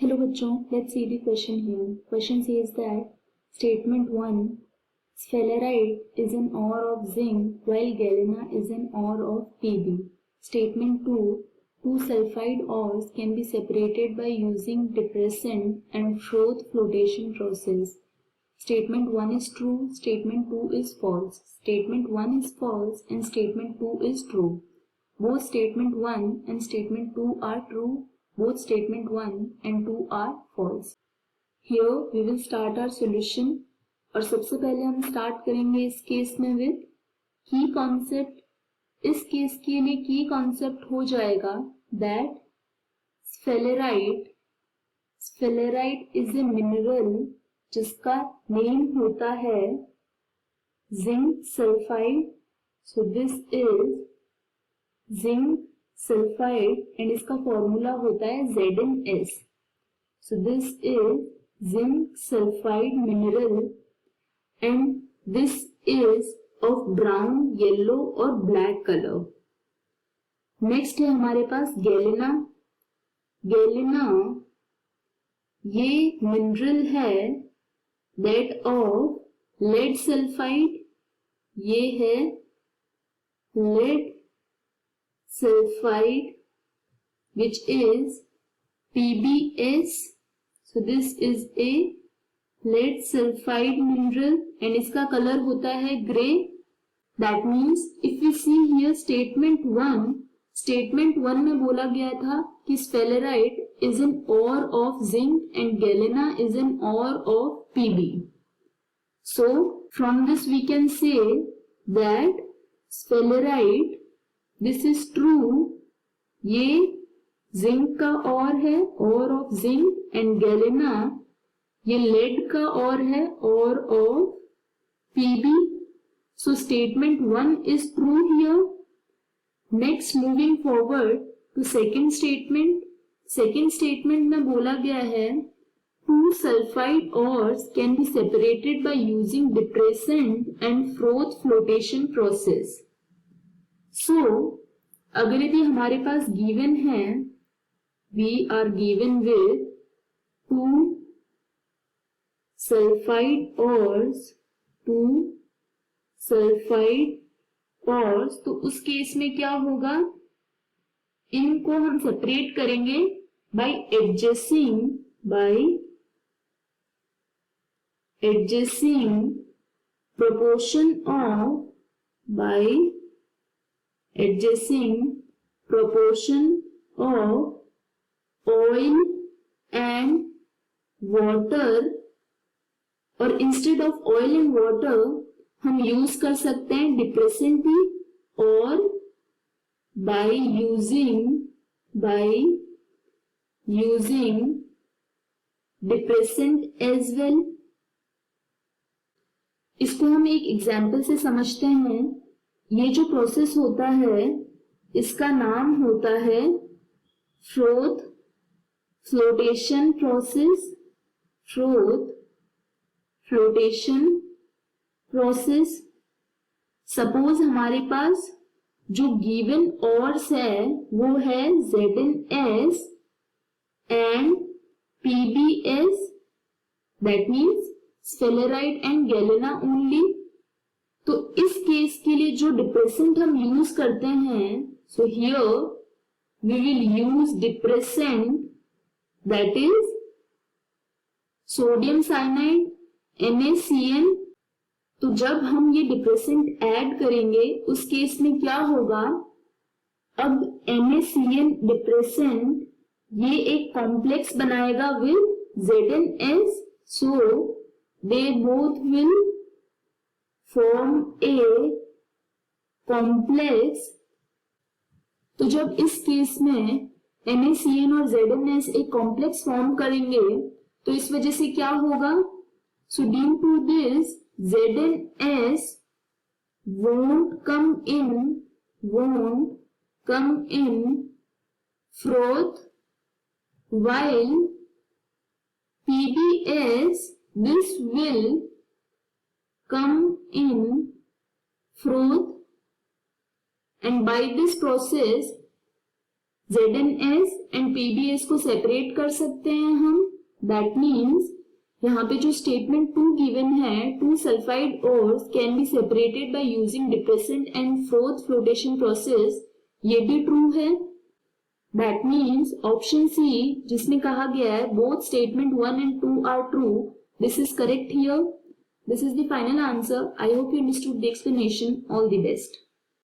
Hello बच्चों, let's see the question here. Question says that statement 1, sphalerite is an ore of zinc while galena is an ore of Pb. Statement 2, two sulfide ores can be separated by using depressant and froth flotation process. Statement 1 is true, statement 2 is false. Statement 1 is false and statement 2 is true. Both statement 1 and statement 2 are true. Both statement 1 and 2 are false. Here we will start our solution. और सबसे पहले हम start करेंगे इस case में with की concept. इस case के लिए की कॉन्सेप्ट हो जाएगा दैट स्फेलेराइट इज ए मिनरल जिसका नेम होता है zinc sulphide. So this is zinc sulphide and इसका फॉर्मूला होता है ZnS. So this is zinc sulphide mineral and this is of brown, yellow और ब्लैक कलर. नेक्स्ट है हमारे पास गैलेना. ये मिनरल है दैट ऑफ लेड सल्फाइड. ये है lead sulfide which is PbS. So this is a lead sulfide mineral and इसका colour होता है grey. That means if we see here statement 1 में बोला गया था कि sphalerite is an ore of zinc and galena is an ore of Pb. So from this we can say that sphalerite this is true. ये zinc का ore है, ore of zinc, and galena ये lead का ore है, ore of PB. So statement 1 is true here. Next moving forward to second statement. Second statement में बोला गया है two sulphide ores can be separated by using depressant and froth flotation process. So अगर यदि हमारे पास given है we are given with two sulphide ऑर्स, तो उस केस में क्या होगा, इनको हम सेपरेट करेंगे by adjusting proportion of oil and water. और instead of oil and water हम यूज कर सकते हैं डिप्रेसेंट भी, और by using depressant as well. इसको हम एक एग्जाम्पल से समझते हैं. ये जो प्रोसेस होता है इसका नाम होता है फ्रोथ फ्लोटेशन प्रोसेस. सपोज हमारे पास जो गिवन ऑर्स है वो है ZnS and PbS. That means sphalerite and galena only. तो इस केस के लिए जो डिप्रेसेंट हम यूज करते हैं, so here we will use depressant that is sodium cyanide NaCN. तो जब हम ये डिप्रेसेंट ऐड करेंगे उस केस में क्या होगा, अब NaCN डिप्रेसेंट ये एक कॉम्प्लेक्स बनाएगा with ZnS. So they both will form a complex. तो जब इस केस में NaCN और ZnS एक कॉम्प्लेक्स फॉर्म करेंगे तो इस वजह से क्या होगा, so due to this ZnS won't come in froth, while PbS this will come in froth, and by this process ZnS and PbS को सेपरेट कर सकते हैं हम. दैट मीन्स यहाँ पे जो स्टेटमेंट 2 गिवन है, 2 sulphide ores can be separated by using depressant and froth flotation process, ये भी ट्रू है. दैट मीन्स ऑप्शन सी जिसमें कहा गया है both statement 1 and 2 are true, this is correct here. This is the final answer. I hope you understood the explanation. All the best.